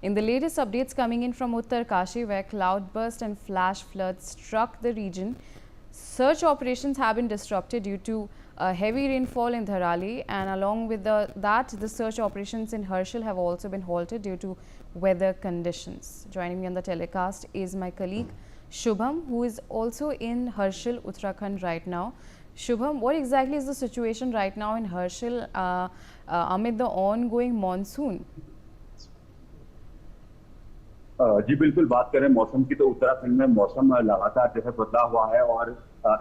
In the latest updates coming in from Uttarkashi, where cloudburst and flash floods struck the region, search operations have been disrupted due to heavy rainfall in Dharali, and along with that, the search operations in Harshil have also been halted due to weather conditions. Joining me on the telecast is my colleague Shubham, who is also in Harshil, Uttarakhand right now. Shubham, what exactly is the situation right now in Harshil amid the ongoing monsoon? जी बिल्कुल, बात करें मौसम की तो उत्तराखंड में मौसम लगातार जो है बदला हुआ है। और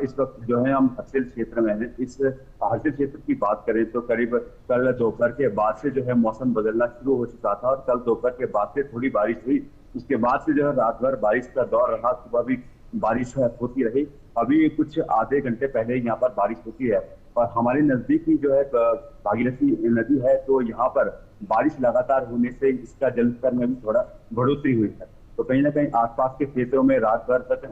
इस वक्त जो है हम हर्षिल क्षेत्र में हैं। इस हर्षिल क्षेत्र की बात करें तो करीब कल दोपहर के बाद से जो है मौसम बदलना शुरू हो चुका था और कल दोपहर के बाद से थोड़ी बारिश हुई। उसके बाद से जो है रात भर बारिश का दौर रहा, सुबह भी बारिश होती रही। अभी कुछ आधे घंटे पहले यहाँ पर बारिश होती है और हमारे नजदीक ही जो है भागीरथी नदी है, तो यहाँ पर बारिश लगातार होने से इसका जलस्तर में भी थोड़ा बढ़ोतरी हुई है। तो कहीं ना कहीं आसपास के क्षेत्रों में रात भर तक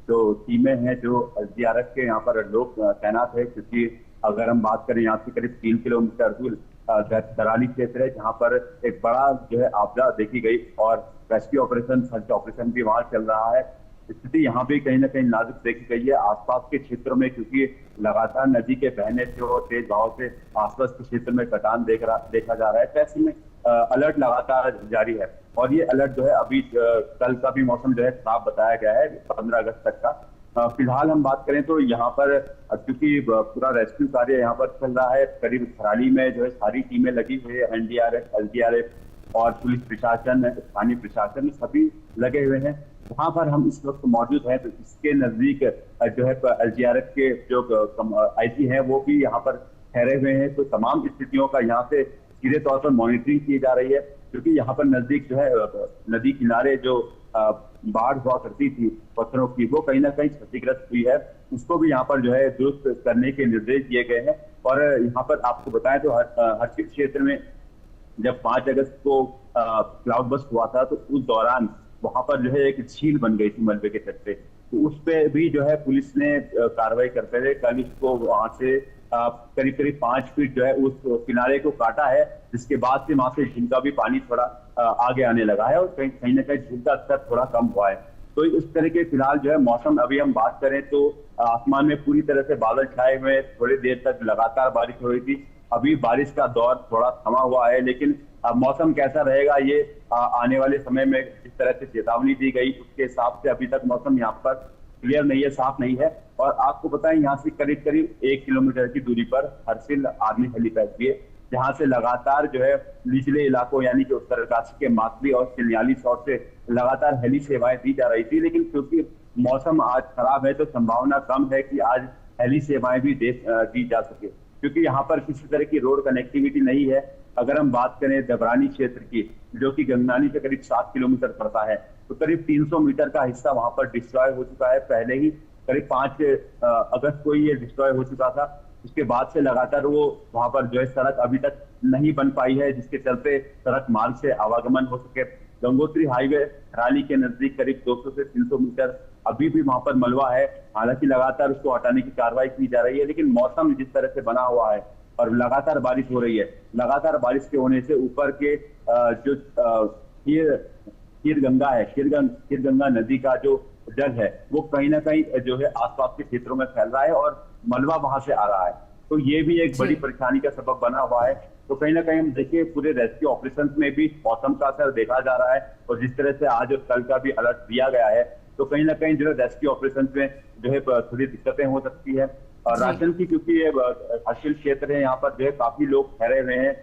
जो टीमें हैं, जो एसडीआरएफ के यहाँ पर लोग तैनात है, क्योंकि अगर हम बात करें यहाँ से करीब 3 किलोमीटर दूर दराली क्षेत्र है, जहाँ पर एक बड़ा जो है आपदा देखी गई और रेस्क्यू ऑपरेशन, सर्च ऑपरेशन भी वहां चल रहा है। स्थिति यहाँ भी कहीं ना कहीं नाजुक देखी गई है आसपास के क्षेत्रों में, क्योंकि लगातार नदी के बहने से और तेज बहाव से आसपास के क्षेत्र में कटान देखा जा रहा है। तो ऐसे में अलर्ट लगातार जारी है और ये अलर्ट जो है अभी कल का भी मौसम जो है खराब बताया गया है 15 अगस्त तक का। फिलहाल हम बात करें तो यहाँ पर क्योंकि पूरा रेस्क्यू कार्य यहाँ पर चल रहा है, करीब थराली में जो है सारी टीमें लगी हुई है, एनडीआरएफ, एसडीआरएफ और पुलिस प्रशासन, स्थानीय प्रशासन सभी लगे हुए हैं। वहां पर हम इस वक्त मौजूद हैं, तो इसके नजदीक जो है एसडीआरएफ के जो आईजी हैं वो भी यहाँ पर ठहरे हुए हैं। तो तमाम स्थितियों का यहाँ से सीधे तौर पर मॉनिटरिंग की जा रही है, क्योंकि यहाँ पर नजदीक जो है नदी किनारे जो बाढ़ हुआ करती थी पत्थरों की, वो कहीं ना कहीं क्षतिग्रस्त हुई है। उसको भी यहाँ पर जो है दुरुस्त करने के निर्देश दिए गए हैं। और यहाँ पर आपको बताएं तो हर्षिल क्षेत्र में जब 5 अगस्त को क्लाउड बस्ट हुआ था, तो उस दौरान वहां पर जो है एक झील बन गई थी मलबे के तट पे। तो उस पे भी जो है पुलिस ने कार्रवाई करते हुए कल इसको वहां से करीब 5 फीट जो है उस किनारे को काटा है, जिसके बाद से वहां से झील का भी पानी थोड़ा आगे आने लगा है और कहीं ना कहीं झील का स्तर थोड़ा कम हुआ है। तो इस तरह के फिलहाल जो है मौसम, अभी हम बात करें तो आसमान में पूरी तरह से बादल छाए हुए, थोड़ी देर तक लगातार बारिश हो रही थी। अभी बारिश का दौर थोड़ा थमा हुआ है, लेकिन मौसम कैसा रहेगा ये आने वाले समय में जिस तरह से चेतावनी दी गई उसके हिसाब से अभी तक मौसम यहाँ पर क्लियर नहीं है, साफ नहीं है। और आपको बताएं यहाँ से करीब 1 किलोमीटर की दूरी पर हर्षिल आर्मी हेलीपैड भी है, जहाँ से लगातार जो है निचले इलाकों यानी कि उत्तरकाशी के माकली और चिलियाली शॉट से लगातार हेली सेवाएं दी जा रही थी। लेकिन क्योंकि मौसम आज खराब है तो संभावना कम है कि आज हेली सेवाएं भी दी जा सके, क्योंकि यहाँ पर किसी तरह की रोड कनेक्टिविटी नहीं है। अगर हम बात करें डबरानी क्षेत्र की, जो कि गंगनानी से करीब 7 किलोमीटर पड़ता है, तो करीब 300 मीटर का हिस्सा वहां पर डिस्ट्रॉय हो चुका है। पहले ही करीब 5 अगस्त को ये डिस्ट्रॉय हो चुका था। उसके बाद से लगातार वो वहां पर जो है सड़क अभी तक नहीं बन पाई है, जिसके चलते सड़क मार्ग से आवागमन हो सके। गंगोत्री हाईवे थराली के नजदीक करीब 200 से 300 मीटर अभी भी वहां पर मलबा है। हालांकि लगातार उसको हटाने की कार्रवाई की जा रही है, लेकिन मौसम जिस तरह से बना हुआ है और लगातार बारिश हो रही है, लगातार बारिश के होने से ऊपर के जो खीर गंगा है, खीर गंगा नदी का जो जल है वो कहीं ना कहीं जो है आसपास के क्षेत्रों में फैल रहा है और मलबा वहां से आ रहा है। तो ये भी एक बड़ी परेशानी का सबब बना हुआ है। तो कहीं ना कहीं हम देखिए पूरे रेस्क्यू ऑपरेशन में भी मौसम का असर देखा जा रहा है और जिस तरह से आज और कल का भी अलर्ट दिया गया है, तो कहीं ना कहीं जो है रेस्क्यू ऑपरेशन में जो है थोड़ी दिक्कतें हो सकती है। और राशन की, क्योंकि ये हर्षिल क्षेत्र है, यहाँ पर जो है काफी लोग ठहरे हुए हैं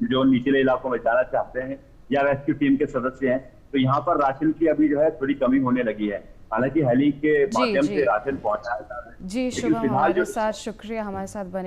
जो निचले इलाकों में जाना चाहते हैं या रेस्क्यू टीम के सदस्य हैं, तो यहाँ पर राशन की अभी जो है थोड़ी कमी होने लगी है। हालांकि हेली के माध्यम से राशन पहुंचाया जा रहा है। जी शुभम, हमारे साथ शुक्रिया, हमारे साथ बने